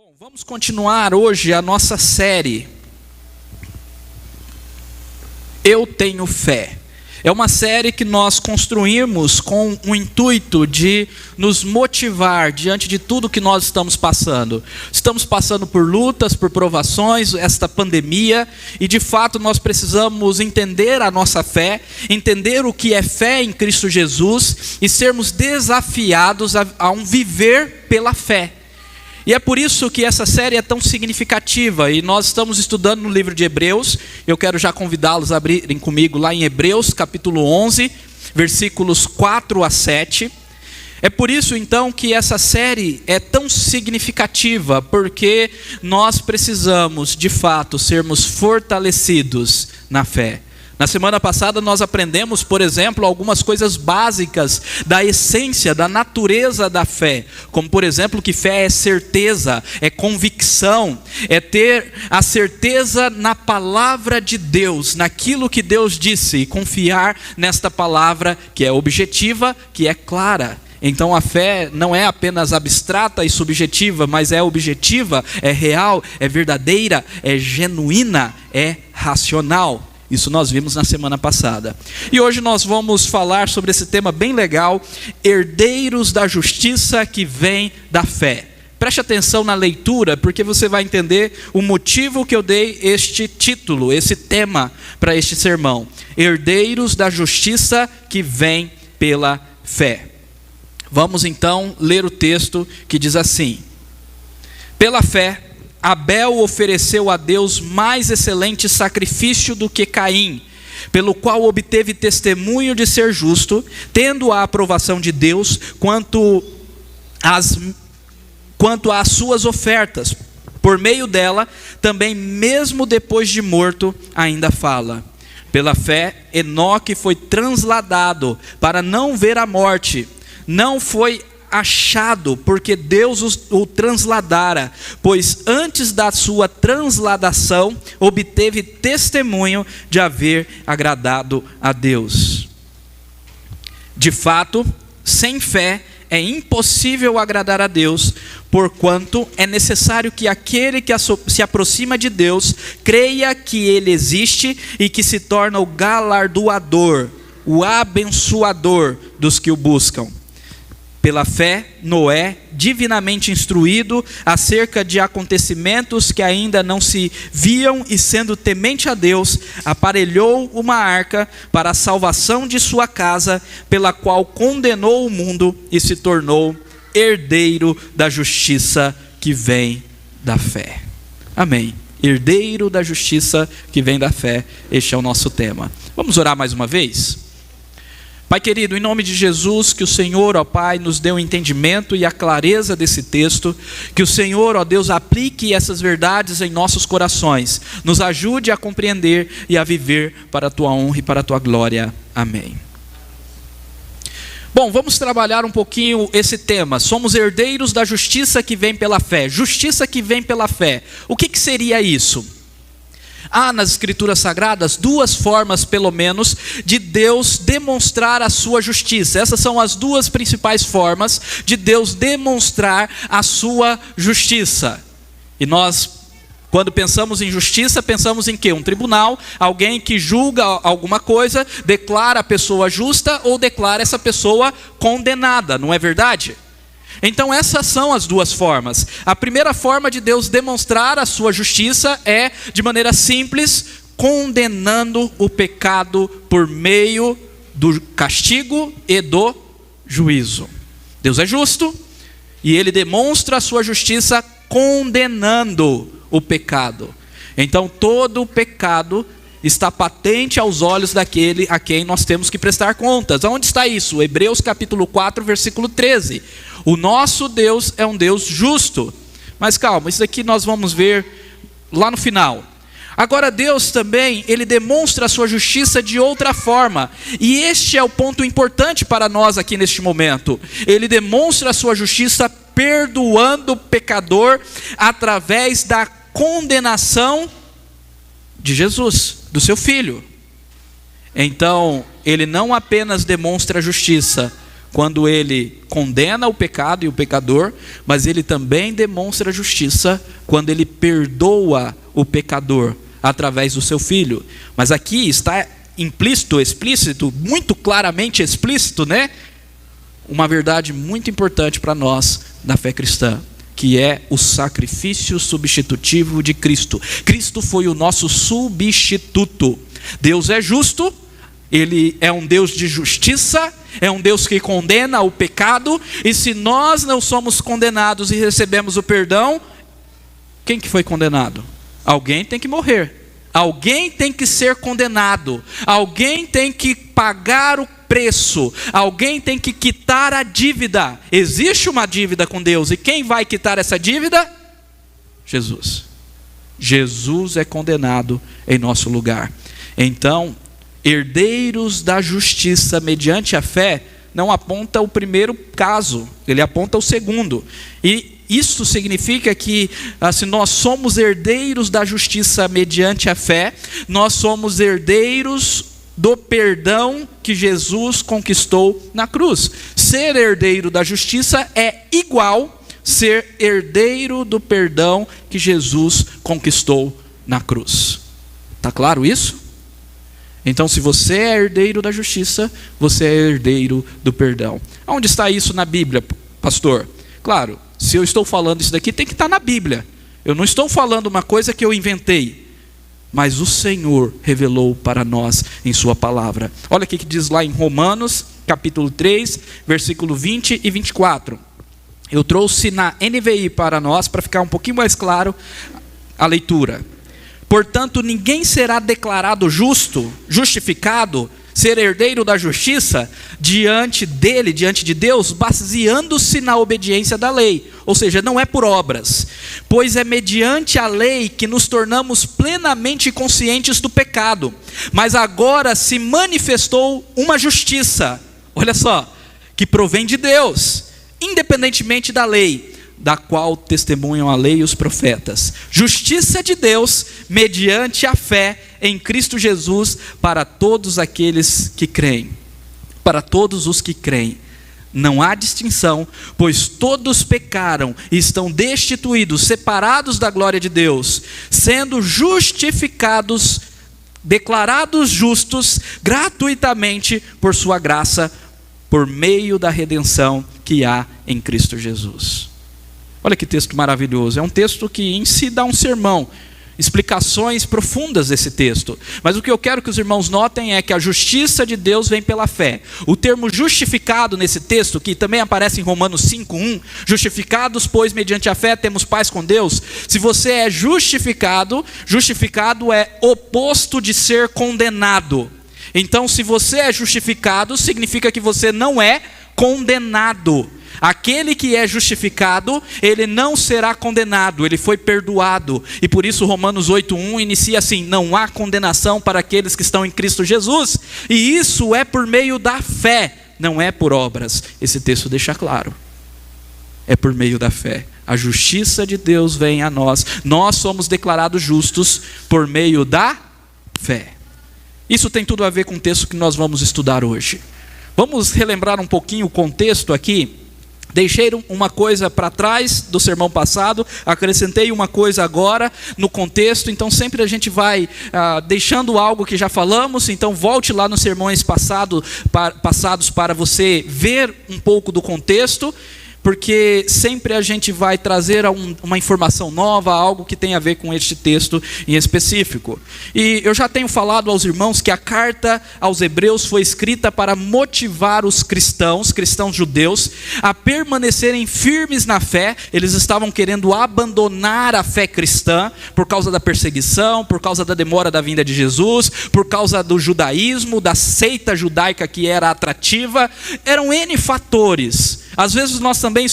Bom, vamos continuar hoje a nossa série Eu Tenho Fé. É uma série que nós construímos com o intuito de nos motivar diante de tudo que nós estamos passando. Estamos passando por lutas, por provações, esta pandemia, e de fato nós precisamos entender a nossa fé, entender o que é fé em Cristo Jesus e sermos desafiados a um viver pela fé. E é por isso que essa série é tão significativa, e nós estamos estudando no livro de Hebreus. Eu quero já convidá-los a abrirem comigo lá em Hebreus capítulo 11, versículos 4 a 7. É por isso então que essa série é tão significativa, porque nós precisamos de fato sermos fortalecidos na fé. Na semana passada nós aprendemos, por exemplo, algumas coisas básicas da essência, da natureza da fé. Como, por exemplo, que fé é certeza, é convicção, é ter a certeza na palavra de Deus, naquilo que Deus disse, e confiar nesta palavra que é objetiva, que é clara. Então a fé não é apenas abstrata e subjetiva, mas é objetiva, é real, é verdadeira, é genuína, é racional. Isso nós vimos na semana passada. E hoje nós vamos falar sobre esse tema bem legal: herdeiros da justiça que vem da fé. Preste atenção na leitura, porque você vai entender o motivo que eu dei este título, esse tema para este sermão. Herdeiros da justiça que vem pela fé. Vamos então ler o texto que diz assim: pela fé, Abel ofereceu a Deus mais excelente sacrifício do que Caim, pelo qual obteve testemunho de ser justo, tendo a aprovação de Deus quanto às suas ofertas. Por meio dela, também mesmo depois de morto, ainda fala. Pela fé, Enoque foi transladado para não ver a morte. Não foi achado, porque Deus o transladara, pois antes da sua transladação obteve testemunho de haver agradado a Deus. De fato, sem fé é impossível agradar a Deus, porquanto é necessário que aquele que se aproxima de Deus creia que Ele existe e que se torna o galardoador, o abençoador dos que o buscam. Pela fé, Noé, divinamente instruído acerca de acontecimentos que ainda não se viam e sendo temente a Deus, aparelhou uma arca para a salvação de sua casa, pela qual condenou o mundo e se tornou herdeiro da justiça que vem da fé. Amém. Herdeiro da justiça que vem da fé, este é o nosso tema. Vamos orar mais uma vez? Pai querido, em nome de Jesus, que o Senhor, ó Pai, nos dê o entendimento e a clareza desse texto, que o Senhor, ó Deus, aplique essas verdades em nossos corações, nos ajude a compreender e a viver para a Tua honra e para a Tua glória. Amém. Bom, vamos trabalhar um pouquinho esse tema. Somos herdeiros da justiça que vem pela fé. Justiça que vem pela fé. O que seria isso? Há nas Escrituras Sagradas duas formas, pelo menos, de Deus demonstrar a sua justiça. Essas são as duas principais formas de Deus demonstrar a sua justiça. E nós, quando pensamos em justiça, pensamos em quê? Um tribunal, alguém que julga alguma coisa, declara a pessoa justa ou declara essa pessoa condenada, não é verdade? Então essas são as duas formas. A primeira forma de Deus demonstrar a sua justiça é, de maneira simples, condenando o pecado por meio do castigo e do juízo. Deus é justo e Ele demonstra a sua justiça condenando o pecado. Então todo o pecado está patente aos olhos daquele a quem nós temos que prestar contas. Onde está isso? Hebreus capítulo 4, versículo 13. O nosso Deus é um Deus justo. Mas calma, isso aqui nós vamos ver lá no final. Agora Deus também, Ele demonstra a sua justiça de outra forma. E este é o ponto importante para nós aqui neste momento. Ele demonstra a sua justiça perdoando o pecador através da condenação de Jesus, do seu Filho. Então, Ele não apenas demonstra a justiça quando ele condena o pecado e o pecador, mas ele também demonstra justiça quando ele perdoa o pecador através do seu Filho. Mas aqui está implícito, explícito, muito claramente explícito, né? Uma verdade muito importante para nós da fé cristã, que é o sacrifício substitutivo de Cristo. Cristo foi o nosso substituto. Deus é justo, Ele é um Deus de justiça, é um Deus que condena o pecado, e se nós não somos condenados e recebemos o perdão, quem que foi condenado? Alguém tem que morrer, alguém tem que ser condenado, alguém tem que pagar o preço, alguém tem que quitar a dívida. Existe uma dívida com Deus, e quem vai quitar essa dívida? Jesus. Jesus é condenado em nosso lugar. Então, herdeiros da justiça mediante a fé não aponta o primeiro caso, ele aponta o segundo. E isso significa que se nós somos herdeiros da justiça mediante a fé, nós somos herdeiros do perdão que Jesus conquistou na cruz. Ser herdeiro da justiça é igual ser herdeiro do perdão que Jesus conquistou na cruz. Está claro isso? Então, se você é herdeiro da justiça, você é herdeiro do perdão. Onde está isso na Bíblia, pastor? Claro, se eu estou falando isso daqui, tem que estar na Bíblia. Eu não estou falando uma coisa que eu inventei, mas o Senhor revelou para nós em sua palavra. Olha o que diz lá em Romanos, capítulo 3, versículo 20 e 24. Eu trouxe na NVI para nós, para ficar um pouquinho mais claro a leitura. Portanto, ninguém será declarado justo, justificado, ser herdeiro da justiça, diante dele, diante de Deus, baseando-se na obediência da lei. Ou seja, não é por obras, pois é mediante a lei que nos tornamos plenamente conscientes do pecado. Mas agora se manifestou uma justiça, olha só, que provém de Deus, independentemente da lei, da qual testemunham a lei e os profetas. Justiça de Deus mediante a fé em Cristo Jesus para todos aqueles que creem. Para todos os que creem. Não há distinção, pois todos pecaram e estão destituídos, separados da glória de Deus, sendo justificados, declarados justos gratuitamente por sua graça, por meio da redenção que há em Cristo Jesus. Olha que texto maravilhoso. É um texto que em si dá um sermão, explicações profundas desse texto. Mas o que eu quero que os irmãos notem é que a justiça de Deus vem pela fé. O termo justificado nesse texto, que também aparece em Romanos 5:1, justificados, pois, mediante a fé temos paz com Deus. Se você é justificado, justificado é oposto de ser condenado. Então, se você é justificado, significa que você não é condenado. Aquele que é justificado, ele não será condenado, ele foi perdoado. E por isso Romanos 8:1 inicia assim: não há condenação para aqueles que estão em Cristo Jesus. E isso é por meio da fé, não é por obras. Esse texto deixa claro. É por meio da fé. A justiça de Deus vem a nós. Nós somos declarados justos por meio da fé. Isso tem tudo a ver com o texto que nós vamos estudar hoje. Vamos relembrar um pouquinho o contexto aqui. Deixei uma coisa para trás do sermão passado, acrescentei uma coisa agora no contexto, então sempre a gente vai deixando algo que já falamos, então volte lá nos sermões passados para você ver um pouco do contexto, porque sempre a gente vai trazer uma informação nova, algo que tem a ver com este texto em específico. E eu já tenho falado aos irmãos que a carta aos Hebreus foi escrita para motivar os cristãos judeus, a permanecerem firmes na fé. Eles estavam querendo abandonar a fé cristã por causa da perseguição, por causa da demora da vinda de Jesus, por causa do judaísmo, da seita judaica que era atrativa. Eram N fatores. Às vezes nós também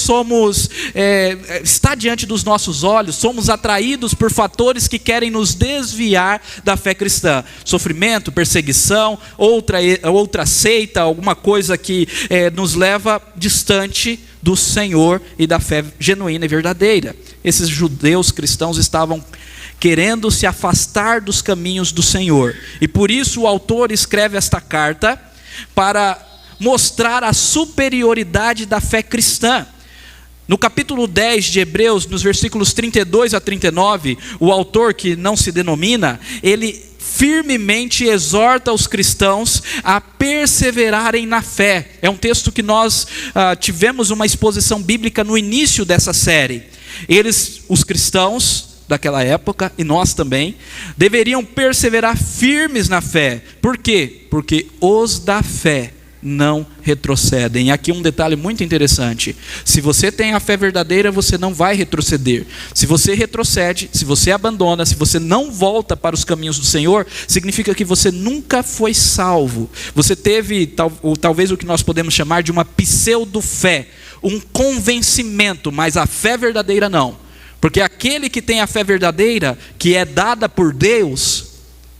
está diante dos nossos olhos, somos atraídos por fatores que querem nos desviar da fé cristã. Sofrimento, perseguição, outra seita, alguma coisa que nos leva distante do Senhor e da fé genuína e verdadeira. Esses judeus cristãos estavam querendo se afastar dos caminhos do Senhor. E por isso o autor escreve esta carta para mostrar a superioridade da fé cristã. No capítulo 10 de Hebreus, nos versículos 32 a 39, o autor, que não se denomina, ele firmemente exorta os cristãos a perseverarem na fé. É um texto que nós tivemos uma exposição bíblica no início dessa série. Eles, os cristãos daquela época, e nós também, deveriam perseverar firmes na fé. Por quê? Porque os da fé não retrocedem. E aqui um detalhe muito interessante: se você tem a fé verdadeira, você não vai retroceder. Se você retrocede, se você abandona, se você não volta para os caminhos do Senhor, significa que você nunca foi salvo. Você teve talvez o que nós podemos chamar de uma pseudo-fé, um convencimento, mas a fé verdadeira não. Porque aquele que tem a fé verdadeira, que é dada por Deus,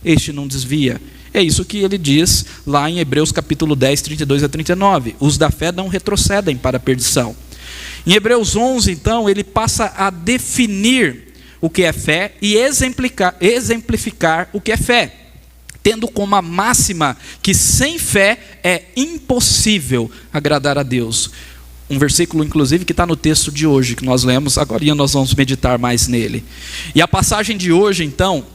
este não desvia. É isso que ele diz lá em Hebreus capítulo 10, 32 a 39. Os da fé não retrocedem para a perdição. Em Hebreus 11, então, ele passa a definir o que é fé e exemplificar o que é fé, tendo como a máxima que sem fé é impossível agradar a Deus. Um versículo, inclusive, que está no texto de hoje, que nós lemos, agora nós vamos meditar mais nele. E a passagem de hoje, então,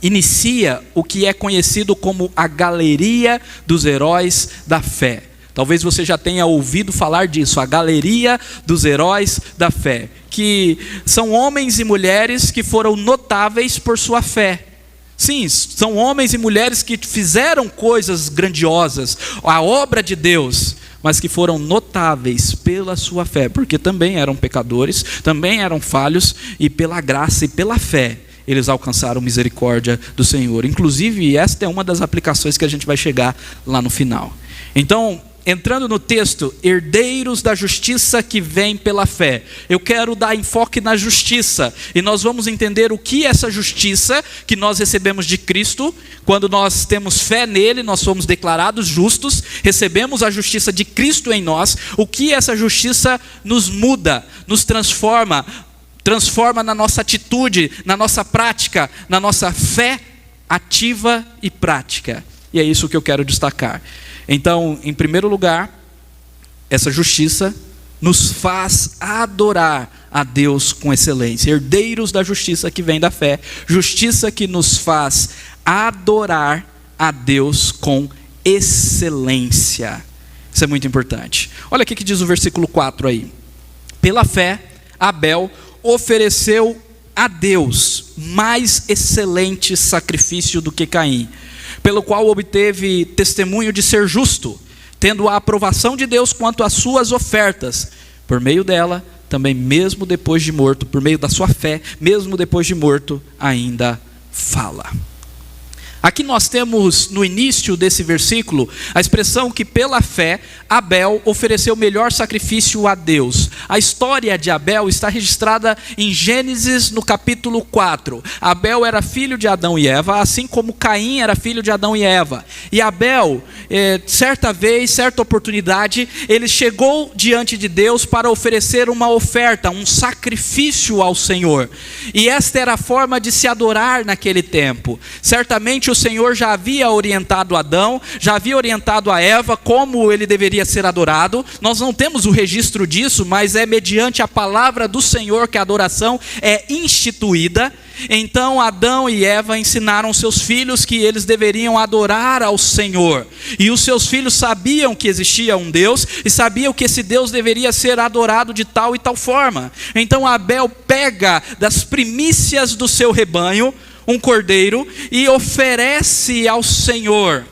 inicia o que é conhecido como a galeria dos heróis da fé. Talvez você já tenha ouvido falar disso, a galeria dos heróis da fé, que são homens e mulheres que foram notáveis por sua fé. Sim, são homens e mulheres que fizeram coisas grandiosas, a obra de Deus, mas que foram notáveis pela sua fé, porque também eram pecadores, também eram falhos, e pela graça e pela fé eles alcançaram misericórdia do Senhor. Inclusive, esta é uma das aplicações que a gente vai chegar lá no final. Então, entrando no texto, herdeiros da justiça que vem pela fé. Eu quero dar enfoque na justiça, e nós vamos entender o que é essa justiça que nós recebemos de Cristo. Quando nós temos fé nele, nós somos declarados justos, recebemos a justiça de Cristo em nós. O que essa justiça nos muda, nos transforma na nossa atitude, na nossa prática, na nossa fé ativa e prática. E é isso que eu quero destacar. Então, em primeiro lugar, essa justiça nos faz adorar a Deus com excelência. Herdeiros da justiça que vem da fé. Justiça que nos faz adorar a Deus com excelência. Isso é muito importante. Olha o que diz o versículo 4 aí. Pela fé, Abel ofereceu a Deus mais excelente sacrifício do que Caim, pelo qual obteve testemunho de ser justo, tendo a aprovação de Deus quanto às suas ofertas. Por meio dela, também mesmo depois de morto, por meio da sua fé, mesmo depois de morto, ainda fala. Aqui nós temos no início desse versículo a expressão que pela fé Abel ofereceu o melhor sacrifício a Deus. A história de Abel está registrada em Gênesis no capítulo 4. Abel era filho de Adão e Eva, assim como Caim era filho de Adão e Eva. E Abel, certa vez, certa oportunidade, ele chegou diante de Deus para oferecer uma oferta, um sacrifício ao Senhor. E esta era a forma de se adorar naquele tempo. Certamente o Senhor já havia orientado Adão, já havia orientado a Eva como ele deveria ser adorado. Nós não temos o registro disso, mas é mediante a palavra do Senhor que a adoração é instituída. Então Adão e Eva ensinaram seus filhos que eles deveriam adorar ao Senhor. E os seus filhos sabiam que existia um Deus e sabiam que esse Deus deveria ser adorado de tal e tal forma. Então Abel pega das primícias do seu rebanho um cordeiro e oferece ao Senhor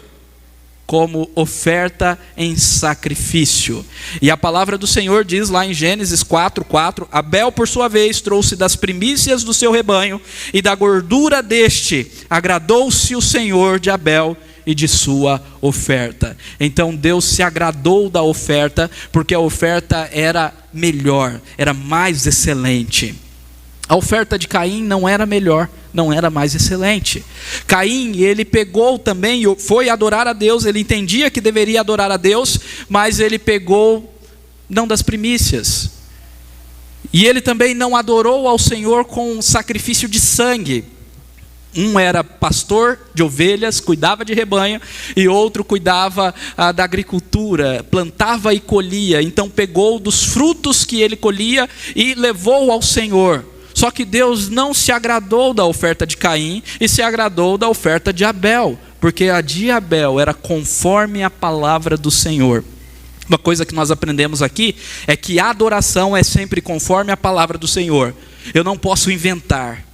como oferta em sacrifício. E a palavra do Senhor diz lá em Gênesis 4:4, Abel por sua vez trouxe das primícias do seu rebanho e da gordura deste agradou-se o Senhor de Abel e de sua oferta. Então Deus se agradou da oferta, porque a oferta era melhor, era mais excelente. A oferta de Caim não era melhor, não era mais excelente. Caim, ele pegou também, foi adorar a Deus, ele entendia que deveria adorar a Deus, mas ele pegou não das primícias. E ele também não adorou ao Senhor com sacrifício de sangue. Um era pastor de ovelhas, cuidava de rebanho, e outro cuidava da agricultura, plantava e colhia. Então pegou dos frutos que ele colhia e levou ao Senhor. Só que Deus não se agradou da oferta de Caim e se agradou da oferta de Abel, porque a de Abel era conforme a palavra do Senhor. Uma coisa que nós aprendemos aqui é que a adoração é sempre conforme a palavra do Senhor. Eu não posso inventar.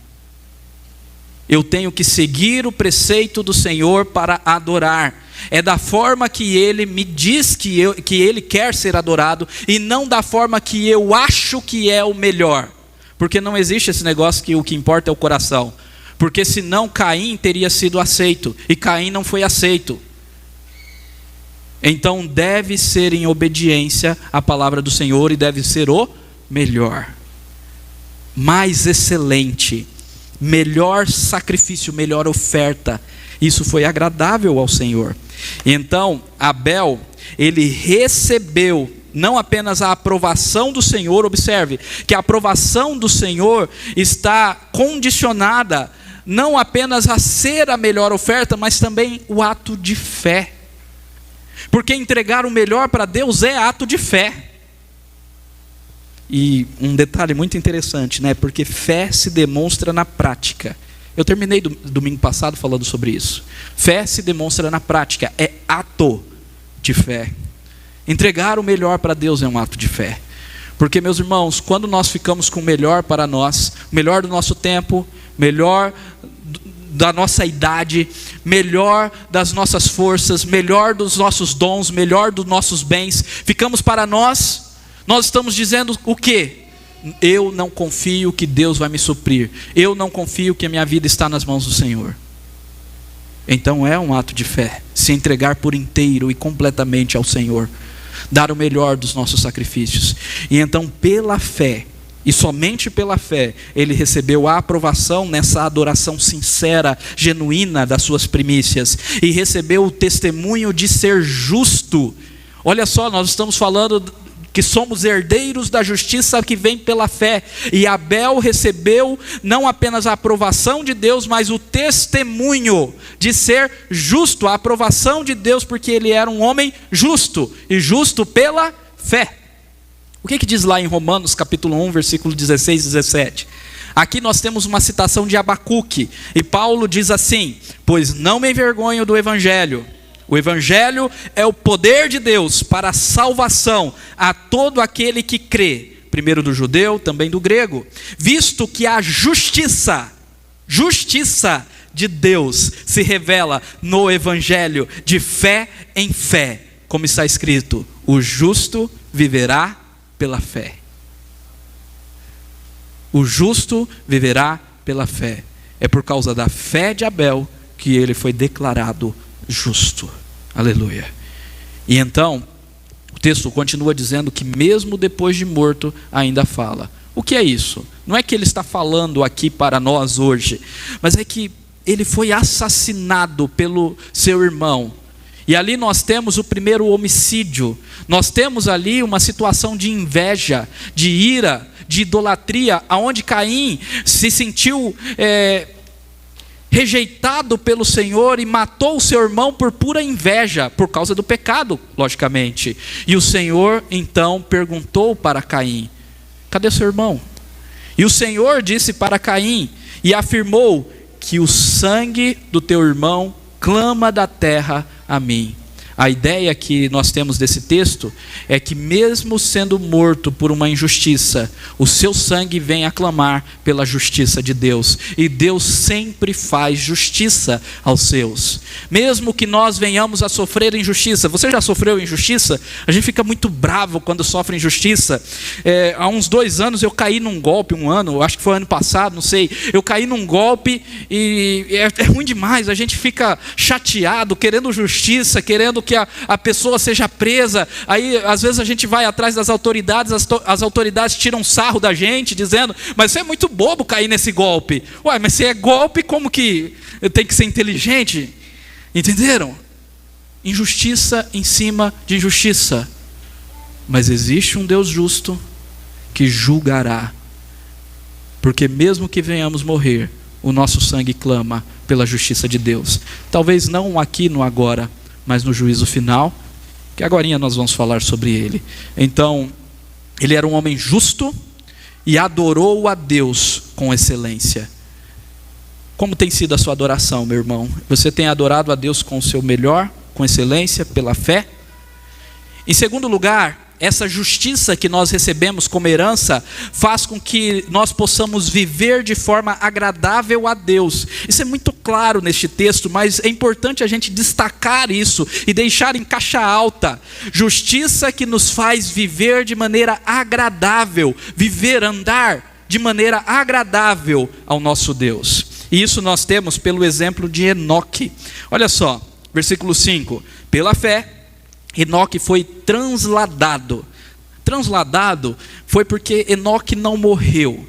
Eu tenho que seguir o preceito do Senhor para adorar. É da forma que Ele me diz que Ele quer ser adorado, e não da forma que eu acho que é o melhor. Porque não existe esse negócio que o que importa é o coração. Porque senão Caim teria sido aceito, e Caim não foi aceito. Então deve ser em obediência à palavra do Senhor, e deve ser o melhor, mais excelente, melhor sacrifício, melhor oferta. Isso foi agradável ao Senhor. Então Abel, ele recebeu não apenas a aprovação do Senhor. Observe que a aprovação do Senhor está condicionada não apenas a ser a melhor oferta, mas também o ato de fé. Porque entregar o melhor para Deus é ato de fé. E um detalhe muito interessante, né? Porque fé se demonstra na prática. Eu terminei domingo passado falando sobre isso. Fé se demonstra na prática, é ato de fé. Entregar o melhor para Deus é um ato de fé. Porque, meus irmãos, quando nós ficamos com o melhor para nós, o melhor do nosso tempo, melhor da nossa idade, melhor das nossas forças, melhor dos nossos dons, melhor dos nossos bens, ficamos para nós, nós estamos dizendo o quê? Eu não confio que Deus vai me suprir, eu não confio que a minha vida está nas mãos do Senhor. Então é um ato de fé, se entregar por inteiro e completamente ao Senhor, dar o melhor dos nossos sacrifícios. E então pela fé, e somente pela fé, ele recebeu a aprovação nessa adoração sincera, genuína das suas primícias, e recebeu o testemunho de ser justo. Olha só, nós estamos falando que somos herdeiros da justiça que vem pela fé, e Abel recebeu não apenas a aprovação de Deus, mas o testemunho de ser justo, a aprovação de Deus, porque ele era um homem justo, e justo pela fé. O que diz lá em Romanos capítulo 1, versículo 16 e 17? Aqui nós temos uma citação de Abacuque, e Paulo diz assim: pois não me envergonho do Evangelho. O Evangelho é o poder de Deus para a salvação a todo aquele que crê, primeiro do judeu, também do grego, visto que a justiça de Deus se revela no Evangelho, de fé em fé, como está escrito: o justo viverá pela fé. O justo viverá pela fé. É por causa da fé de Abel que ele foi declarado justo. Aleluia. E então o texto continua dizendo que mesmo depois de morto ainda fala. O que é isso? Não é que ele está falando aqui para nós hoje, mas é que ele foi assassinado pelo seu irmão. E ali nós temos o primeiro homicídio. Nós temos ali uma situação de inveja, de ira, de idolatria, aonde Caim se sentiu rejeitado pelo Senhor e matou o seu irmão por pura inveja, por causa do pecado, logicamente. E o Senhor então perguntou para Caim: cadê seu irmão? E o Senhor disse para Caim e afirmou que o sangue do teu irmão clama da terra a mim. A ideia que nós temos desse texto é que mesmo sendo morto por uma injustiça, o seu sangue vem a clamar pela justiça de Deus. E Deus sempre faz justiça aos seus. Mesmo que nós venhamos a sofrer injustiça. Você já sofreu injustiça? A gente fica muito bravo quando sofre injustiça. Há uns 2 anos eu caí num golpe, acho que foi ano passado, não sei. Eu caí num golpe e é ruim demais. A gente fica chateado, querendo justiça, querendo que a pessoa seja presa. Aí às vezes a gente vai atrás das autoridades, as autoridades tiram sarro da gente, dizendo: mas você é muito bobo cair nesse golpe. Ué, mas se é golpe, como que tem que ser inteligente? Entenderam? Injustiça em cima de injustiça. Mas existe um Deus justo que julgará. Porque mesmo que venhamos morrer, o nosso sangue clama pela justiça de Deus. Talvez não aqui no agora, mas no juízo final, que agorinha nós vamos falar sobre ele. Então, ele era um homem justo e adorou a Deus com excelência. Como tem sido a sua adoração, meu irmão? Você tem adorado a Deus com o seu melhor, com excelência, pela fé? Em segundo lugar, essa justiça que nós recebemos como herança faz com que nós possamos viver de forma agradável a Deus. Isso é muito claro neste texto, mas é importante a gente destacar isso e deixar em caixa alta. Justiça que nos faz viver de maneira agradável, andar de maneira agradável ao nosso Deus. E isso nós temos pelo exemplo de Enoque. Olha só, versículo 5. Pela fé, Enoque foi transladado. Transladado foi porque Enoque não morreu.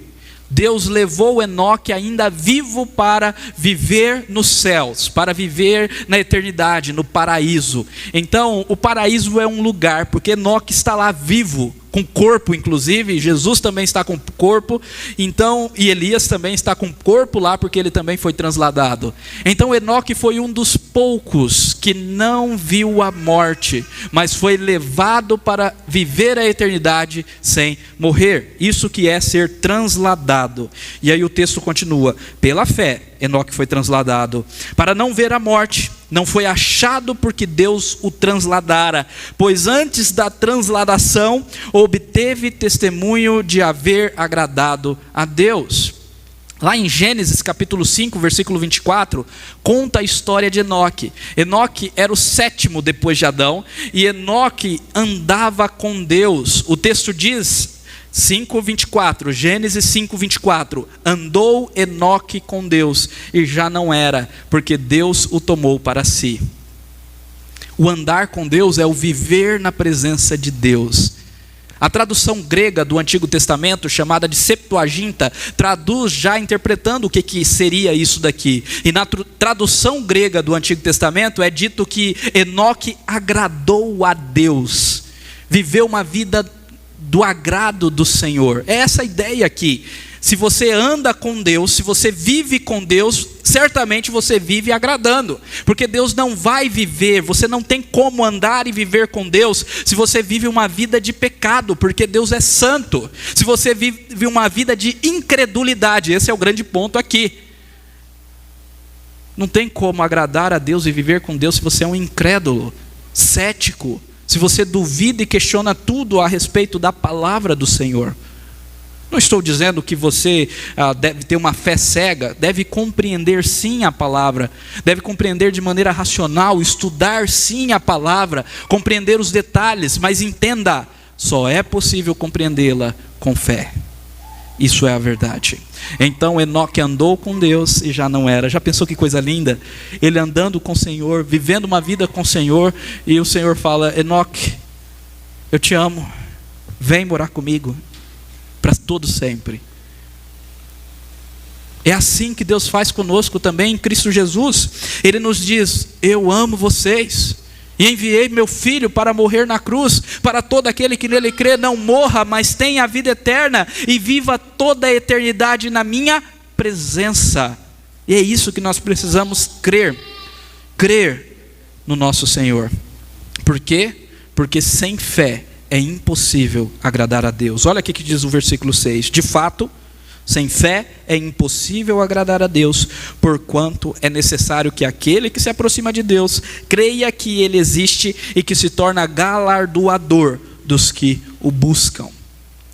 Deus levou Enoque ainda vivo para viver nos céus, para viver na eternidade, no paraíso. Então, o paraíso é um lugar, porque Enoque está lá vivo, com corpo inclusive, Jesus também está com corpo, então, e Elias também está com corpo lá, porque ele também foi transladado. Então Enoque foi um dos poucos que não viu a morte, mas foi levado para viver a eternidade sem morrer. Isso que é ser transladado. E aí o texto continua: pela fé Enoque foi transladado, para não ver a morte. Não foi achado porque Deus o transladara, pois antes da transladação obteve testemunho de haver agradado a Deus. Lá em Gênesis capítulo 5, versículo 24, conta a história de Enoque. Enoque era o sétimo depois de Adão, e Enoque andava com Deus. O texto diz, 5:24, Gênesis 5:24, andou Enoque com Deus e já não era, porque Deus o tomou para si. O andar com Deus é o viver na presença de Deus. A tradução grega do Antigo Testamento, chamada de Septuaginta, traduz já interpretando o que seria isso daqui. E na tradução grega do Antigo Testamento é dito que Enoque agradou a Deus, viveu uma vida do agrado do Senhor. É essa a ideia aqui. Se você anda com Deus, se você vive com Deus, certamente você vive agradando, porque Deus não vai viver, você não tem como andar e viver com Deus se você vive uma vida de pecado, porque Deus é santo. Se você vive uma vida de incredulidade, esse é o grande ponto aqui. Não tem como agradar a Deus e viver com Deus se você é um incrédulo, cético, se você duvida e questiona tudo a respeito da palavra do Senhor. Não estou dizendo que você deve ter uma fé cega, deve compreender sim a palavra, deve compreender de maneira racional, estudar sim a palavra, compreender os detalhes, mas entenda, só é possível compreendê-la com fé. Isso é a verdade. Então Enoque andou com Deus e já não era. Já pensou que coisa linda? Ele andando com o Senhor, vivendo uma vida com o Senhor, e o Senhor fala: Enoque, eu te amo, vem morar comigo para todo sempre. É assim que Deus faz conosco também em Cristo Jesus. Ele nos diz: eu amo vocês e enviei meu filho para morrer na cruz, para todo aquele que nele crê não morra, mas tenha a vida eterna e viva toda a eternidade na minha presença. E é isso que nós precisamos crer no nosso Senhor. Por quê? Porque sem fé é impossível agradar a Deus. Olha aqui que diz o versículo 6. De fato, sem fé é impossível agradar a Deus, porquanto é necessário que aquele que se aproxima de Deus creia que Ele existe e que se torna galardoador dos que o buscam.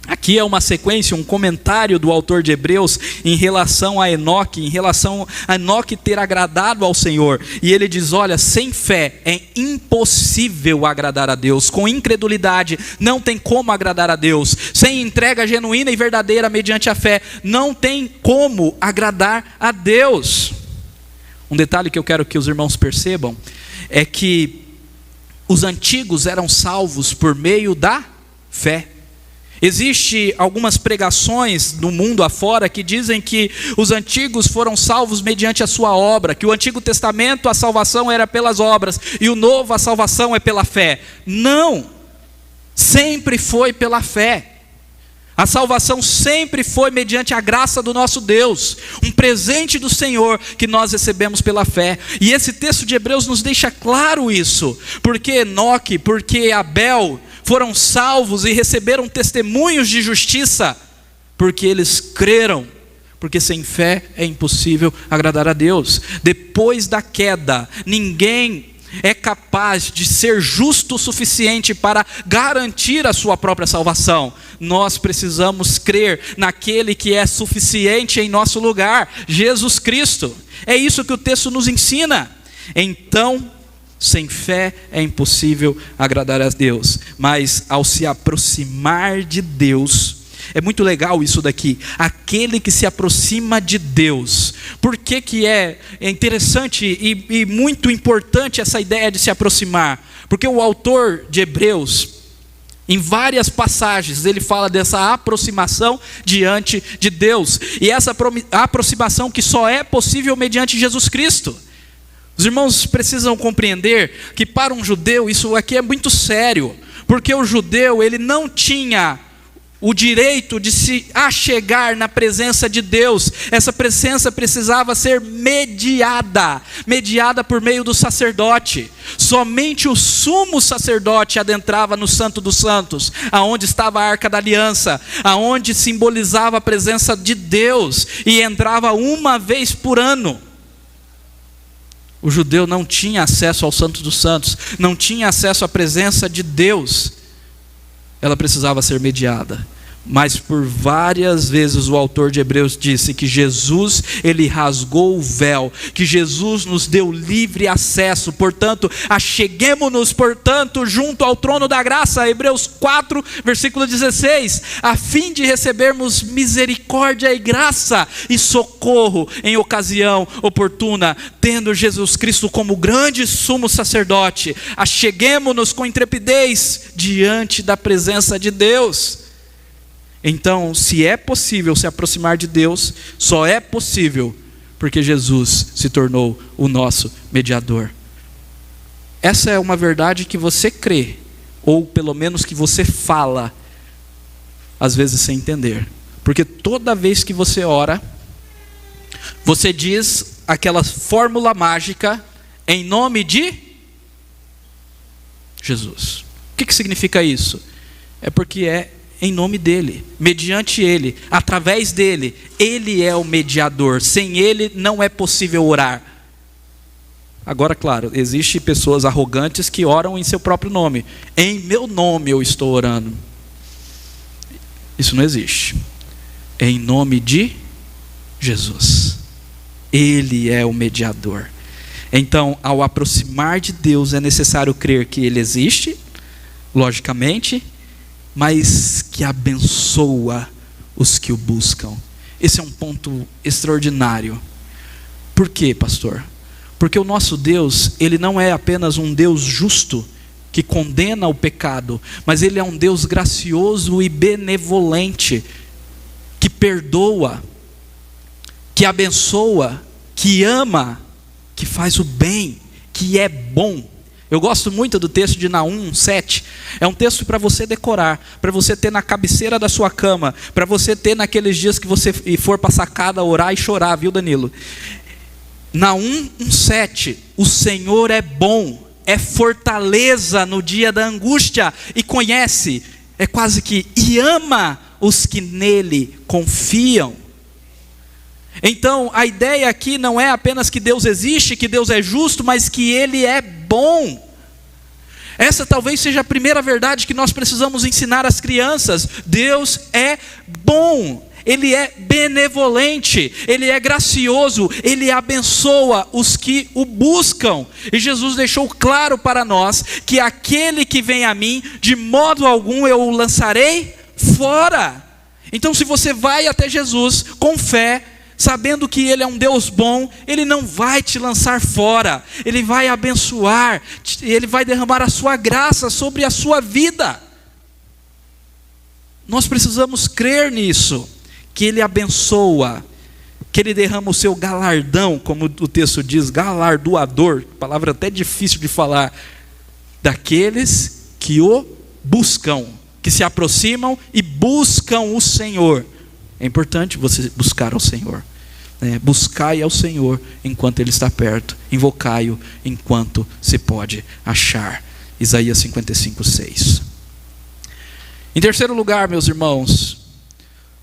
Aqui é uma sequência, um comentário do autor de Hebreus em relação a Enoque, em relação a Enoque ter agradado ao Senhor. E ele diz: olha, sem fé é impossível agradar a Deus. Com incredulidade não tem como agradar a Deus. Sem entrega genuína e verdadeira mediante a fé, não tem como agradar a Deus. Um detalhe que eu quero que os irmãos percebam é que os antigos eram salvos por meio da fé. Existem algumas pregações no mundo afora que dizem que os antigos foram salvos mediante a sua obra, que o Antigo Testamento a salvação era pelas obras e o Novo a salvação é pela fé. Não, sempre foi pela fé. A salvação sempre foi mediante a graça do nosso Deus, um presente do Senhor que nós recebemos pela fé. E esse texto de Hebreus nos deixa claro isso, porque Enoque, porque Abel foram salvos e receberam testemunhos de justiça, porque eles creram, porque sem fé é impossível agradar a Deus. Depois da queda, ninguém é capaz de ser justo o suficiente para garantir a sua própria salvação. Nós precisamos crer naquele que é suficiente em nosso lugar, Jesus Cristo. É isso que o texto nos ensina. Então, sem fé é impossível agradar a Deus, mas ao se aproximar de Deus, é muito legal isso daqui, aquele que se aproxima de Deus. Por que é interessante e muito importante essa ideia de se aproximar? Porque o autor de Hebreus, em várias passagens, ele fala dessa aproximação diante de Deus, e essa aproximação que só é possível mediante Jesus Cristo. Os irmãos precisam compreender que para um judeu isso aqui é muito sério, porque o judeu ele não tinha o direito de se achegar na presença de Deus. Essa presença precisava ser mediada por meio do sacerdote. Somente o sumo sacerdote adentrava no Santo dos Santos, aonde estava a Arca da Aliança, aonde simbolizava a presença de Deus, e entrava uma vez por ano. O judeu não tinha acesso ao Santo dos Santos, não tinha acesso à presença de Deus. Ela precisava ser mediada. Mas por várias vezes o autor de Hebreus disse que Jesus, ele rasgou o véu, que Jesus nos deu livre acesso. Portanto, acheguemo-nos, portanto, junto ao trono da graça, Hebreus 4, versículo 16, a fim de recebermos misericórdia e graça e socorro em ocasião oportuna, tendo Jesus Cristo como grande sumo sacerdote. Acheguemo-nos com intrepidez diante da presença de Deus. Então, se é possível se aproximar de Deus, só é possível porque Jesus se tornou o nosso mediador. Essa é uma verdade que você crê, ou pelo menos que você fala, às vezes sem entender. Porque toda vez que você ora, você diz aquela fórmula mágica, em nome de Jesus. O que significa isso? É porque é em nome dele, mediante ele, através dele. Ele é o mediador. Sem ele não é possível orar. Agora, claro, existem pessoas arrogantes que oram em seu próprio nome. Em meu nome eu estou orando. Isso não existe. É em nome de Jesus. Ele é o mediador. Então, ao aproximar de Deus, é necessário crer que ele existe, logicamente, mas que abençoa os que o buscam. Esse é um ponto extraordinário. Por quê, pastor? Porque o nosso Deus, ele não é apenas um Deus justo, que condena o pecado, mas ele é um Deus gracioso e benevolente, que perdoa, que abençoa, que ama, que faz o bem, que é bom. Eu gosto muito do texto de Naum 7. É um texto para você decorar, para você ter na cabeceira da sua cama, para você ter naqueles dias que você for para a sacada orar e chorar, viu, Danilo? Naum 1,7. O Senhor é bom, é fortaleza no dia da angústia, e conhece, é quase que, e ama os que nele confiam. Então, a ideia aqui não é apenas que Deus existe, que Deus é justo, mas que ele é bom. Essa talvez seja a primeira verdade que nós precisamos ensinar às crianças. Deus é bom, ele é benevolente, ele é gracioso, ele abençoa os que o buscam. E Jesus deixou claro para nós que aquele que vem a mim, de modo algum eu o lançarei fora. Então, se você vai até Jesus com fé, sabendo que ele é um Deus bom, ele não vai te lançar fora, ele vai abençoar, ele vai derramar a sua graça sobre a sua vida. Nós precisamos crer nisso, que ele abençoa, que ele derrama o seu galardão, como o texto diz, galardoador, palavra até difícil de falar, daqueles que o buscam, que se aproximam e buscam o Senhor. É importante você buscar ao Senhor. Buscai ao Senhor enquanto Ele está perto, invocai-o enquanto se pode achar. Isaías 55:6. Em terceiro lugar, meus irmãos,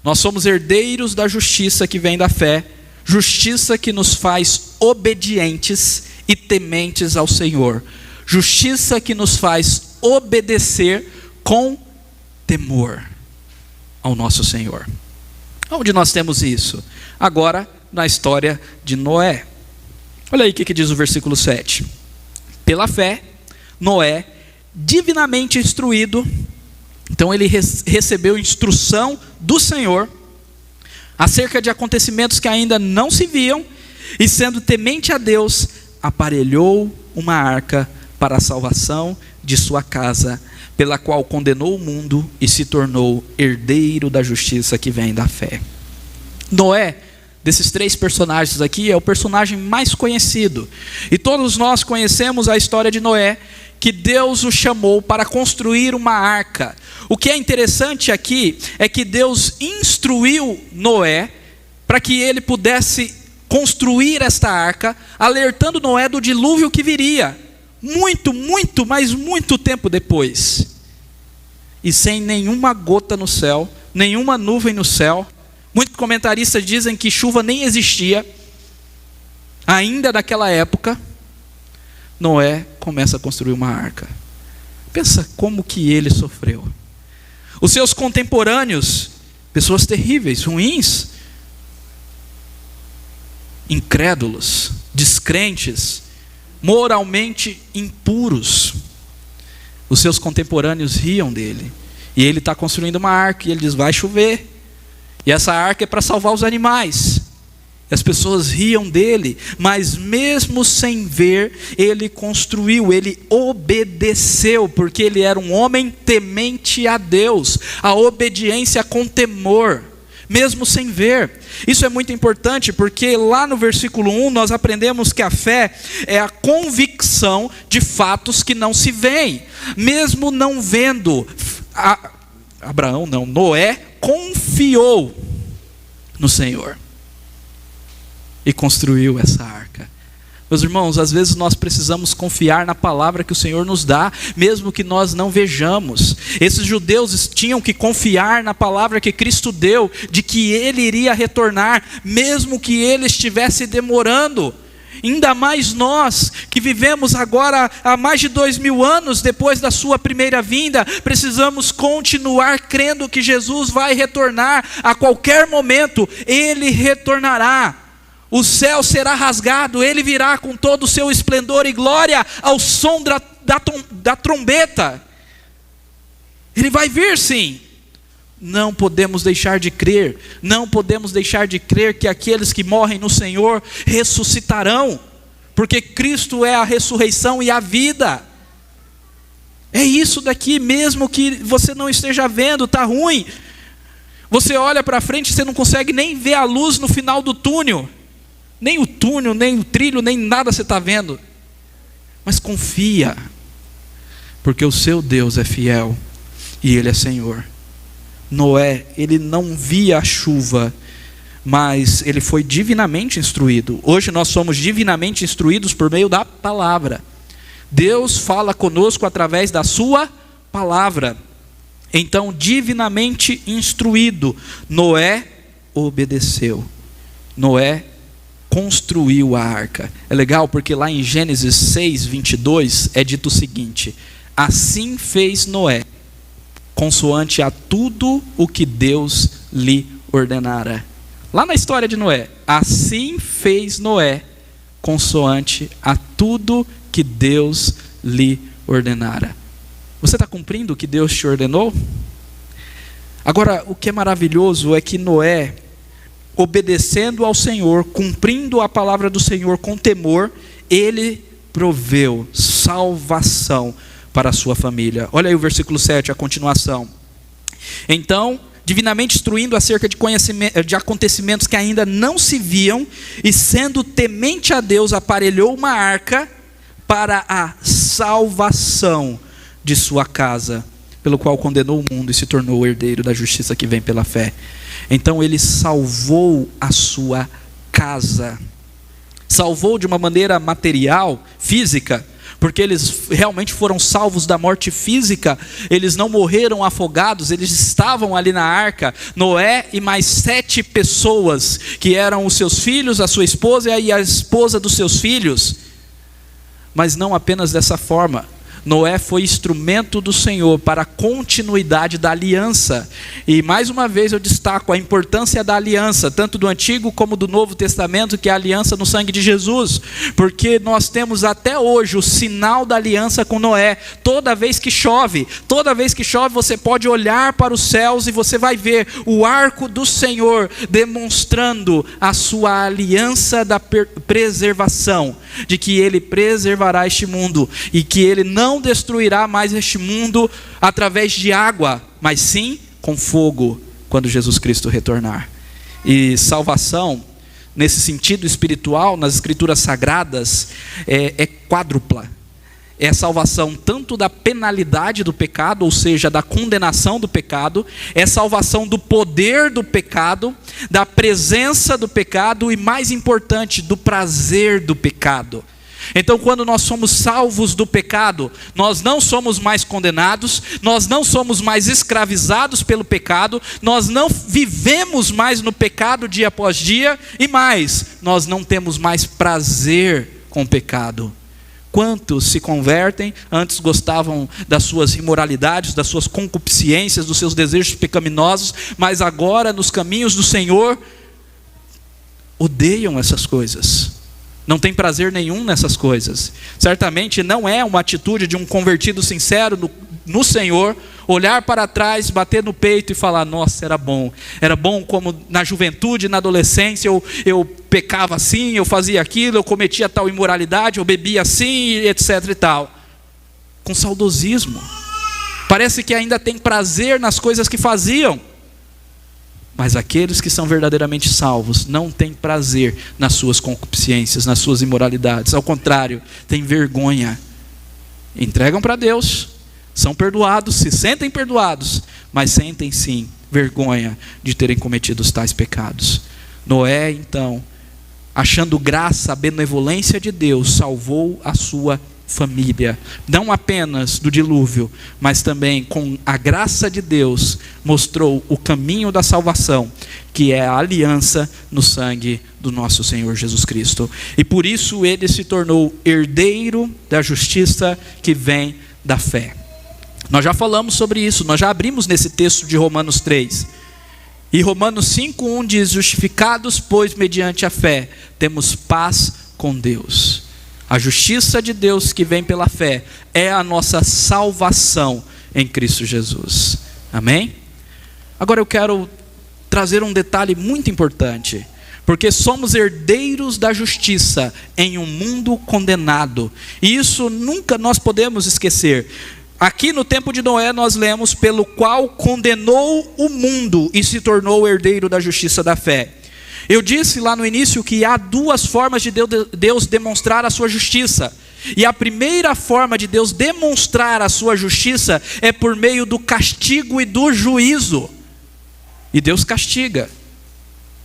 nós somos herdeiros da justiça que vem da fé, justiça que nos faz obedientes e tementes ao Senhor, justiça que nos faz obedecer com temor ao nosso Senhor. Onde nós temos isso? Agora, na história de Noé. Olha aí o que diz o versículo 7. Pela fé, Noé, divinamente instruído, então ele recebeu instrução do Senhor acerca de acontecimentos que ainda não se viam, e sendo temente a Deus, aparelhou uma arca para a salvação de sua casa, pela qual condenou o mundo e se tornou herdeiro da justiça que vem da fé. Noé, desses três personagens aqui, é o personagem mais conhecido. E todos nós conhecemos a história de Noé, que Deus o chamou para construir uma arca. O que é interessante aqui é que Deus instruiu Noé para que ele pudesse construir esta arca, alertando Noé do dilúvio que viria. Mas muito tempo depois. E sem nenhuma gota no céu, nenhuma nuvem no céu. Muitos comentaristas dizem que chuva nem existia. Ainda naquela época, Noé começa a construir uma arca. Pensa como que ele sofreu. Os seus contemporâneos, pessoas terríveis, ruins, incrédulos, descrentes, moralmente impuros. Os seus contemporâneos riam dele. E ele está construindo uma arca e ele diz: vai chover. E essa arca é para salvar os animais. E as pessoas riam dele, mas mesmo sem ver, ele construiu, ele obedeceu, porque ele era um homem temente a Deus. A obediência com temor, mesmo sem ver. Isso é muito importante, porque lá no versículo 1 nós aprendemos que a fé é a convicção de fatos que não se veem. Mesmo não vendo, Noé confiou no Senhor e construiu essa arca. Meus irmãos, às vezes nós precisamos confiar na palavra que o Senhor nos dá, mesmo que nós não vejamos. Esses judeus tinham que confiar na palavra que Cristo deu, de que Ele iria retornar, mesmo que Ele estivesse demorando. Ainda mais nós, que vivemos agora há mais de 2000 anos depois da sua primeira vinda, precisamos continuar crendo que Jesus vai retornar a qualquer momento. Ele retornará. O céu será rasgado, Ele virá com todo o seu esplendor e glória ao som da trombeta. Ele vai vir, sim. Não podemos deixar de crer, não podemos deixar de crer que aqueles que morrem no Senhor ressuscitarão, porque Cristo é a ressurreição e a vida. É isso daqui, mesmo que você não esteja vendo, está ruim. Você olha para frente e você não consegue nem ver a luz no final do túnel. Nem o túnel, nem o trilho, nem nada você está vendo. Mas confia, porque o seu Deus é fiel e Ele é Senhor. Noé, ele não via a chuva, mas ele foi divinamente instruído. Hoje nós somos divinamente instruídos por meio da palavra. Deus fala conosco através da sua palavra. Então, divinamente instruído, Noé obedeceu. Noé construiu a arca. É legal porque lá em Gênesis 6:22 é dito o seguinte: assim fez Noé, consoante a tudo o que Deus lhe ordenara. Lá na história de Noé, assim fez Noé, consoante a tudo que Deus lhe ordenara. Você está cumprindo o que Deus te ordenou? Agora, o que é maravilhoso é que Noé, obedecendo ao Senhor, cumprindo a palavra do Senhor com temor, ele proveu salvação para a sua família. Olha aí o versículo 7, a continuação. Então, divinamente instruindo acerca de acontecimentos que ainda não se viam, e sendo temente a Deus, aparelhou uma arca para a salvação de sua casa, pelo qual condenou o mundo e se tornou o herdeiro da justiça que vem pela fé. Então ele salvou a sua casa. Salvou de uma maneira material, física, porque eles realmente foram salvos da morte física. Eles não morreram afogados, eles estavam ali na arca, Noé e mais 7 pessoas, que eram os seus filhos, a sua esposa e a esposa dos seus filhos. Mas não apenas dessa forma. Noé foi instrumento do Senhor para a continuidade da aliança. E mais uma vez eu destaco a importância da aliança, tanto do Antigo como do Novo Testamento, que é a aliança no sangue de Jesus. Porque nós temos até hoje o sinal da aliança com Noé. Toda vez que chove você pode olhar para os céus e você vai ver o arco do Senhor demonstrando a sua aliança da preservação, de que Ele preservará este mundo e que Ele não destruirá mais este mundo através de água, mas sim com fogo, quando Jesus Cristo retornar. E salvação, nesse sentido espiritual, nas escrituras sagradas, é quádrupla. É a salvação tanto da penalidade do pecado, ou seja, da condenação do pecado, é salvação do poder do pecado, da presença do pecado e, mais importante, do prazer do pecado. Então, quando nós somos salvos do pecado, nós não somos mais condenados, nós não somos mais escravizados pelo pecado, nós não vivemos mais no pecado dia após dia, e mais, nós não temos mais prazer com o pecado. Quantos se convertem, antes gostavam das suas imoralidades, das suas concupiscências, dos seus desejos pecaminosos, mas agora nos caminhos do Senhor odeiam essas coisas. Não tem prazer nenhum nessas coisas. Certamente não é uma atitude de um convertido sincero no Senhor, olhar para trás, bater no peito e falar: nossa, era bom como na juventude, na adolescência, eu pecava assim, eu fazia aquilo, eu cometia tal imoralidade, eu bebia assim, etc e tal. Com saudosismo. Parece que ainda tem prazer nas coisas que faziam. Mas aqueles que são verdadeiramente salvos não têm prazer nas suas concupiscências, nas suas imoralidades. Ao contrário, têm vergonha. Entregam para Deus, são perdoados, se sentem perdoados, mas sentem sim vergonha de terem cometido os tais pecados. Noé, então, achando graça, a benevolência de Deus, salvou a sua família, não apenas do dilúvio, mas também com a graça de Deus, mostrou o caminho da salvação, que é a aliança no sangue do nosso Senhor Jesus Cristo. E por isso ele se tornou herdeiro da justiça que vem da fé. Nós já falamos sobre isso, nós já abrimos nesse texto de Romanos 3. E Romanos 5:1 diz: justificados, pois, mediante a fé, temos paz com Deus. A justiça de Deus que vem pela fé é a nossa salvação em Cristo Jesus. Amém? Agora eu quero trazer um detalhe muito importante. Porque somos herdeiros da justiça em um mundo condenado. E isso nunca nós podemos esquecer. Aqui no tempo de Noé nós lemos: pelo qual condenou o mundo e se tornou herdeiro da justiça da fé. Eu disse lá no início que há 2 formas de Deus demonstrar a sua justiça. E a primeira forma de Deus demonstrar a sua justiça é por meio do castigo e do juízo. E Deus castiga.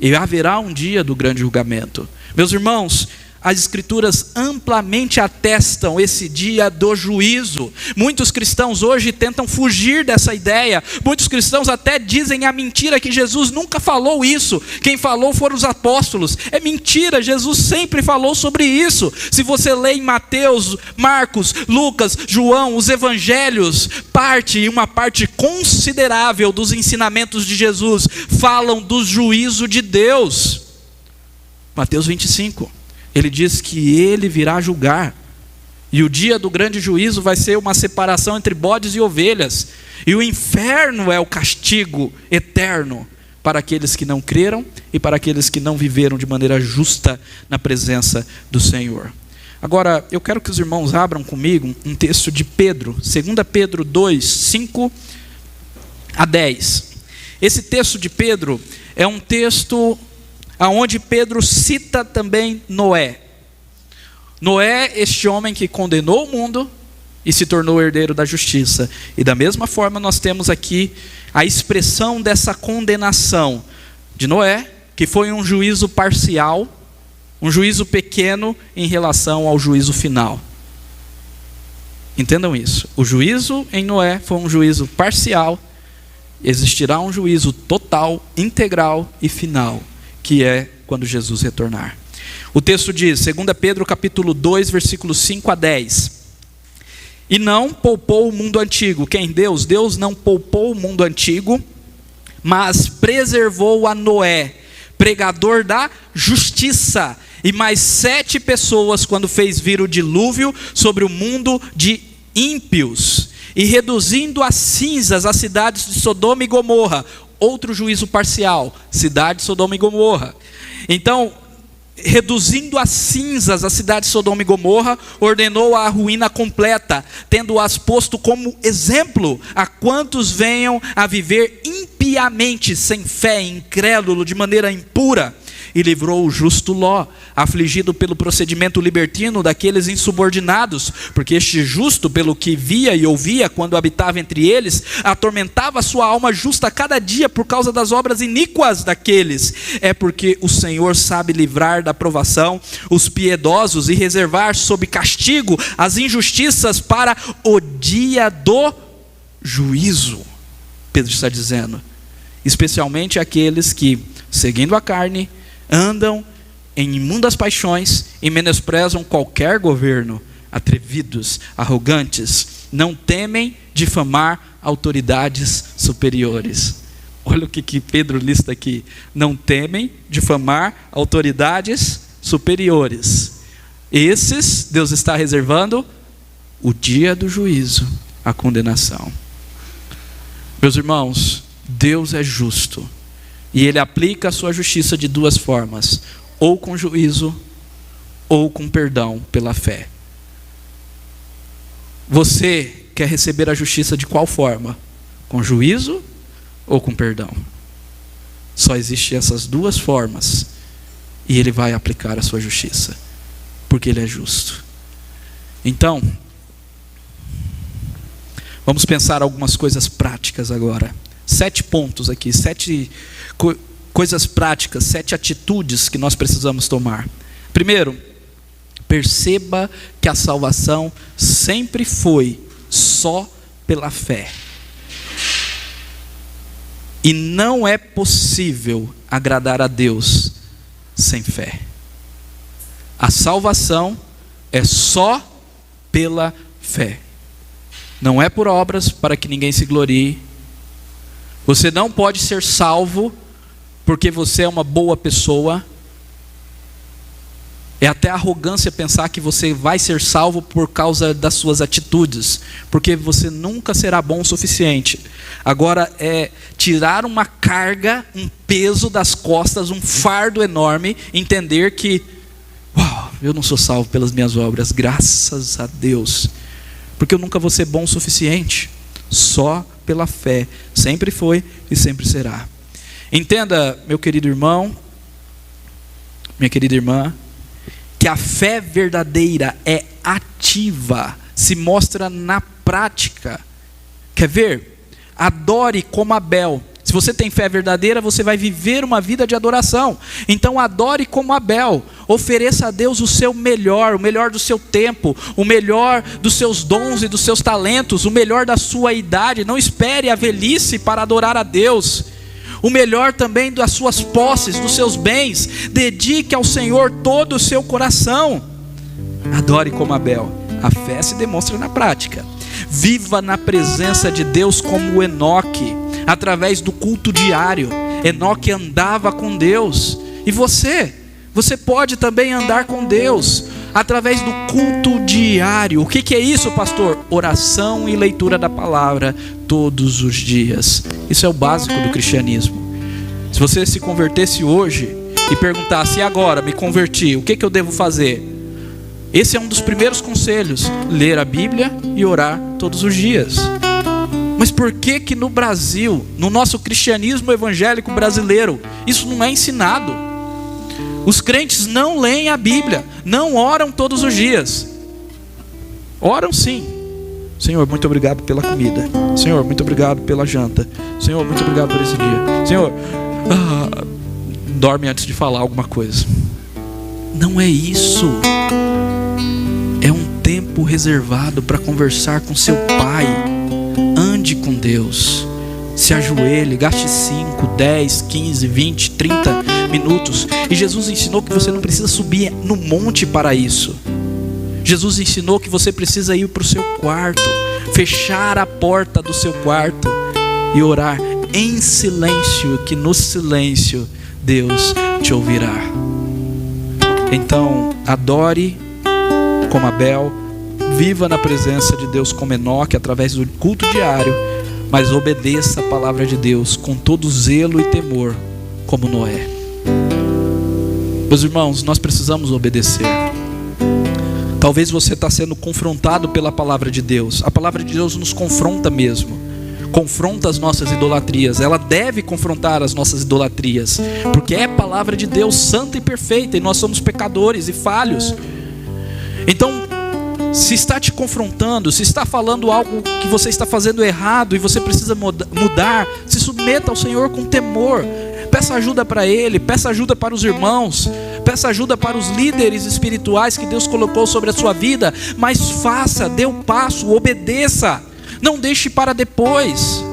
E haverá um dia do grande julgamento. Meus irmãos, as escrituras amplamente atestam esse dia do juízo. Muitos cristãos hoje tentam fugir dessa ideia. Muitos cristãos até dizem a mentira que Jesus nunca falou isso. Quem falou foram os apóstolos. É mentira, Jesus sempre falou sobre isso. Se você lê em Mateus, Marcos, Lucas, João, os evangelhos, uma parte considerável dos ensinamentos de Jesus falam do juízo de Deus. Mateus 25. Ele diz que ele virá julgar. E o dia do grande juízo vai ser uma separação entre bodes e ovelhas. E o inferno é o castigo eterno para aqueles que não creram e para aqueles que não viveram de maneira justa na presença do Senhor. Agora, eu quero que os irmãos abram comigo um texto de Pedro, 2 Pedro 2, 5 a 10. Esse texto de Pedro é um texto aonde Pedro cita também Noé. Noé, este homem que condenou o mundo, e se tornou herdeiro da justiça. E da mesma forma nós temos aqui a expressão dessa condenação de Noé, que foi um juízo parcial, um juízo pequeno em relação ao juízo final. Entendam isso. O juízo em Noé foi um juízo parcial. Existirá um juízo total, integral e final, que é quando Jesus retornar. O texto diz, 2 Pedro capítulo 2, versículos 5 a 10. E não poupou o mundo antigo. Quem? Deus. Deus não poupou o mundo antigo, mas preservou a Noé, pregador da justiça, e mais 7 pessoas quando fez vir o dilúvio sobre o mundo de ímpios, e reduzindo a cinzas as cidades de Sodoma e Gomorra. Outro juízo parcial, cidade de Sodoma e Gomorra. Então, reduzindo a cinzas a cidade de Sodoma e Gomorra, ordenou a ruína completa, tendo-as posto como exemplo a quantos venham a viver impiamente, sem fé, incrédulo, de maneira impura. E livrou o justo Ló, afligido pelo procedimento libertino daqueles insubordinados, porque este justo, pelo que via e ouvia quando habitava entre eles, atormentava a sua alma justa a cada dia por causa das obras iníquas daqueles. É porque o Senhor sabe livrar da provação os piedosos e reservar sob castigo as injustiças para o dia do juízo. Pedro está dizendo, especialmente aqueles que, seguindo a carne, andam em imundas paixões e menosprezam qualquer governo, atrevidos, arrogantes, não temem difamar autoridades superiores. Olha o que Pedro lista aqui. Não temem difamar autoridades superiores. Esses, Deus está reservando o dia do juízo, a condenação. Meus irmãos, Deus é justo. E Ele aplica a sua justiça de 2 formas, ou com juízo, ou com perdão pela fé. Você quer receber a justiça de qual forma? Com juízo ou com perdão? Só existem essas 2 formas, e Ele vai aplicar a sua justiça, porque Ele é justo. Então, vamos pensar algumas coisas práticas agora. 7 pontos aqui, 7 coisas práticas, 7 atitudes que nós precisamos tomar. Primeiro, perceba que a salvação sempre foi só pela fé. E não é possível agradar a Deus sem fé. A salvação é só pela fé. Não é por obras para que ninguém se glorie. Você não pode ser salvo porque você é uma boa pessoa. É até arrogância pensar que você vai ser salvo por causa das suas atitudes, porque você nunca será bom o suficiente. Agora é tirar uma carga, um peso das costas, um fardo enorme, entender que, eu não sou salvo pelas minhas obras, graças a Deus, porque eu nunca vou ser bom o suficiente. Só pela fé, sempre foi e sempre será. Entenda, meu querido irmão, minha querida irmã, que a fé verdadeira é ativa, se mostra na prática. Quer ver? Adore como Abel. Se você tem fé verdadeira, você vai viver uma vida de adoração. Então adore como Abel. Ofereça a Deus o seu melhor, o melhor do seu tempo, o melhor dos seus dons e dos seus talentos, o melhor da sua idade. Não espere a velhice para adorar a Deus. O melhor também das suas posses, dos seus bens. Dedique ao Senhor todo o seu coração. Adore como Abel. A fé se demonstra na prática. Viva na presença de Deus como Enoque, através do culto diário. Enoque andava com Deus. E você pode também andar com Deus através do culto diário. O que é isso, pastor? Oração e leitura da palavra todos os dias. Isso é o básico do cristianismo. Se você se convertesse hoje e perguntasse, e agora, me converti, o que eu devo fazer? Esse é um dos primeiros conselhos: ler a Bíblia e orar todos os dias. Mas por que no Brasil, no nosso cristianismo evangélico brasileiro, isso não é ensinado? Os crentes não leem a Bíblia, não oram todos os dias. Oram sim, Senhor, muito obrigado pela comida. Senhor, muito obrigado pela janta. Senhor, muito obrigado por esse dia. Senhor, dorme antes de falar alguma coisa. Não é isso. É um tempo reservado para conversar com seu Pai. Ande com Deus. Se ajoelhe, gaste 5, 10, 15, 20, 30 minutos. E Jesus ensinou que você não precisa subir no monte para isso. Jesus ensinou que você precisa ir para o seu quarto, fechar a porta do seu quarto e orar em silêncio, que no silêncio Deus te ouvirá. Então, adore como Abel, viva na presença de Deus como Enoque, através do culto diário, mas obedeça a palavra de Deus com todo zelo e temor, como Noé. Meus irmãos, nós precisamos obedecer. Talvez você está sendo confrontado pela palavra de Deus. A palavra de Deus nos confronta mesmo. Confronta as nossas idolatrias. Ela deve confrontar as nossas idolatrias, porque é a palavra de Deus santa e perfeita, e nós somos pecadores e falhos. Então, se está te confrontando, se está falando algo que você está fazendo errado e você precisa mudar, se submeta ao Senhor com temor. Peça ajuda para Ele, peça ajuda para os irmãos, peça ajuda para os líderes espirituais que Deus colocou sobre a sua vida, mas faça, dê o passo, obedeça, não deixe para depois.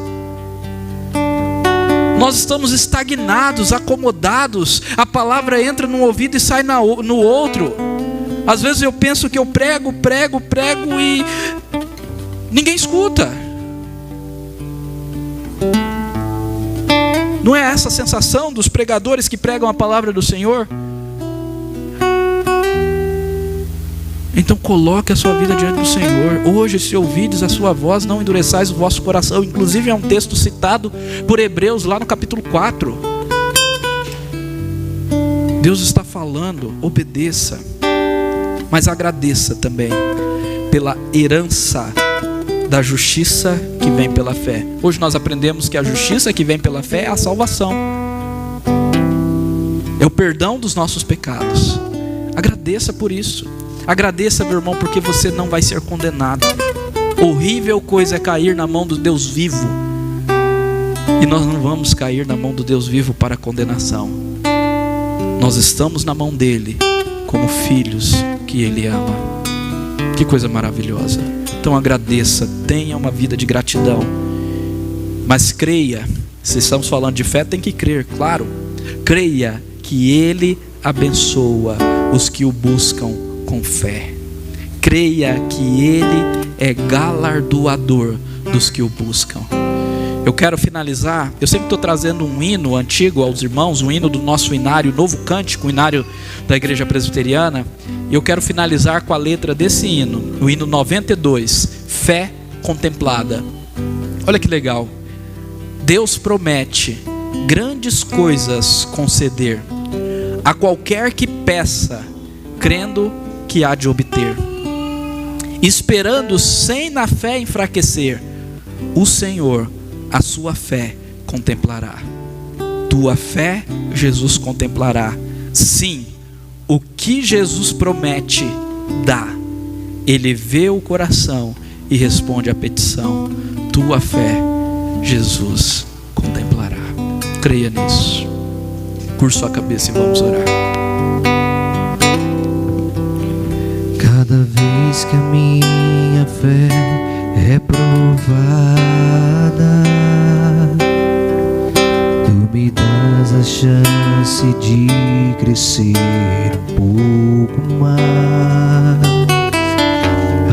Nós estamos estagnados, acomodados, a palavra entra num ouvido e sai no outro. Às vezes eu penso que eu prego e ninguém escuta. Não é essa a sensação dos pregadores que pregam a palavra do Senhor? Então coloque a sua vida diante do Senhor. Hoje, se ouvides a sua voz, não endureçais o vosso coração. Inclusive é um texto citado por Hebreus lá no capítulo 4. Deus está falando, obedeça, mas agradeça também pela herança da justiça que vem pela fé. Hoje nós aprendemos que a justiça que vem pela fé é a salvação, é o perdão dos nossos pecados. Agradeça por isso. Agradeça, meu irmão, porque você não vai ser condenado. Horrível coisa é cair na mão do Deus vivo, e nós não vamos cair na mão do Deus vivo para condenação. Nós estamos na mão dele como filhos que ele ama. Que coisa maravilhosa. Então agradeça, tenha uma vida de gratidão, mas creia. Se estamos falando de fé, tem que crer, claro. Creia que ele abençoa os que o buscam com fé. Creia que ele é galardoador dos que o buscam. Eu quero finalizar. Eu sempre estou trazendo um hino antigo aos irmãos, um hino do nosso inário Novo Cântico, o inário da Igreja Presbiteriana. E eu quero finalizar com a letra desse hino, o hino 92, Fé Contemplada. Olha que legal. Deus promete grandes coisas conceder a qualquer que peça, crendo que há de obter. Esperando sem na fé enfraquecer, o Senhor a sua fé contemplará. Tua fé Jesus contemplará. Sim, o que Jesus promete, dá. Ele vê o coração e responde à petição. Tua fé Jesus contemplará. Creia nisso. Curva sua cabeça e vamos orar. Cada vez que a minha fé é provada, tu me dás a chance de crescer um pouco mais.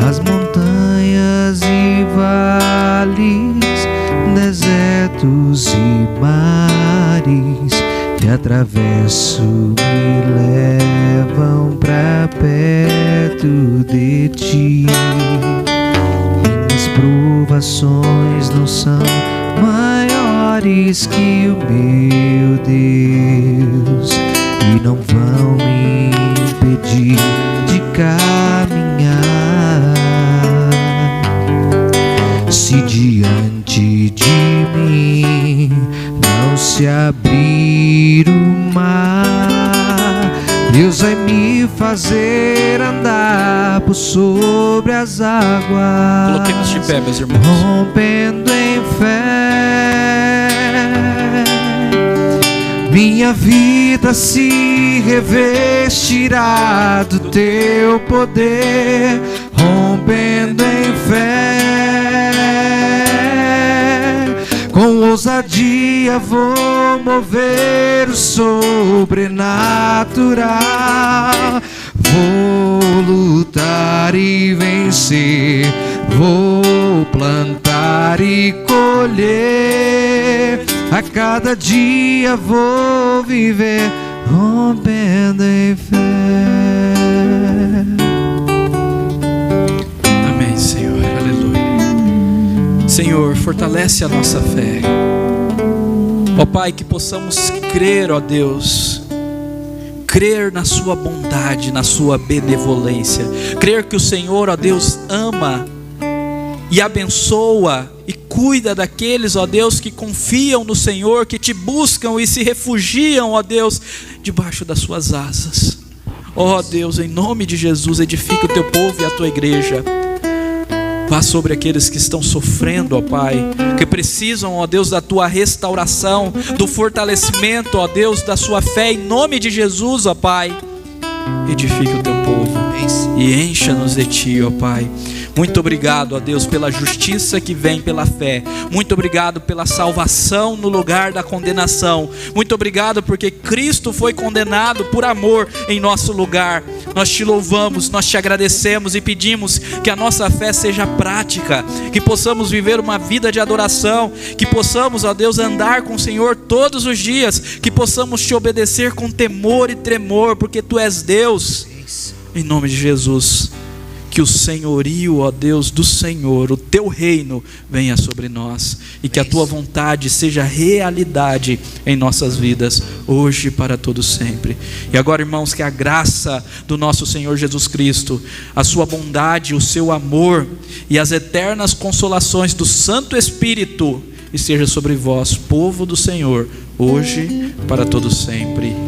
As montanhas e vales, desertos e mares que atravesso me levam pra perto de ti. Minhas provações não são maiores que o meu Deus e não vão me impedir de caminhar. Se diante de mim não se abrir o mar, Deus vai me fazer andar por sobre as águas. Coloquemos de pé, meus irmãos. Rompendo em fé, minha vida se revestirá do teu poder. Rompendo em fé, com ousadia vou mover o sobrenatural. Vou lutar e vencer, vou plantar e colher. A cada dia vou viver rompendo em fé. Amém, Senhor, aleluia. Senhor, fortalece a nossa fé. Ó Pai, que possamos crer, ó Deus, crer na sua bondade, na sua benevolência, crer que o Senhor, ó Deus, ama e abençoa e cuida daqueles, ó Deus, que confiam no Senhor, que te buscam e se refugiam, ó Deus, debaixo das suas asas. Ó Deus, em nome de Jesus, edifica o teu povo e a tua igreja. Vá sobre aqueles que estão sofrendo, ó Pai, que precisam, ó Deus, da tua restauração, do fortalecimento, ó Deus, da sua fé, em nome de Jesus, ó Pai. Edifica o teu povo e encha-nos de ti, ó Pai. Muito obrigado, ó Deus, pela justiça que vem pela fé. Muito obrigado pela salvação no lugar da condenação. Muito obrigado porque Cristo foi condenado por amor em nosso lugar. Nós te louvamos, nós te agradecemos e pedimos que a nossa fé seja prática, que possamos viver uma vida de adoração, que possamos, ó Deus, andar com o Senhor todos os dias, que possamos te obedecer com temor e tremor, porque tu és Deus. Em nome de Jesus, que o senhorio, ó Deus, do Senhor, o teu reino venha sobre nós, e que a tua vontade seja realidade em nossas vidas, hoje e para todo sempre. E agora, irmãos, que a graça do nosso Senhor Jesus Cristo, a sua bondade, o seu amor e as eternas consolações do Santo Espírito esteja sobre vós, povo do Senhor, hoje e para todo sempre.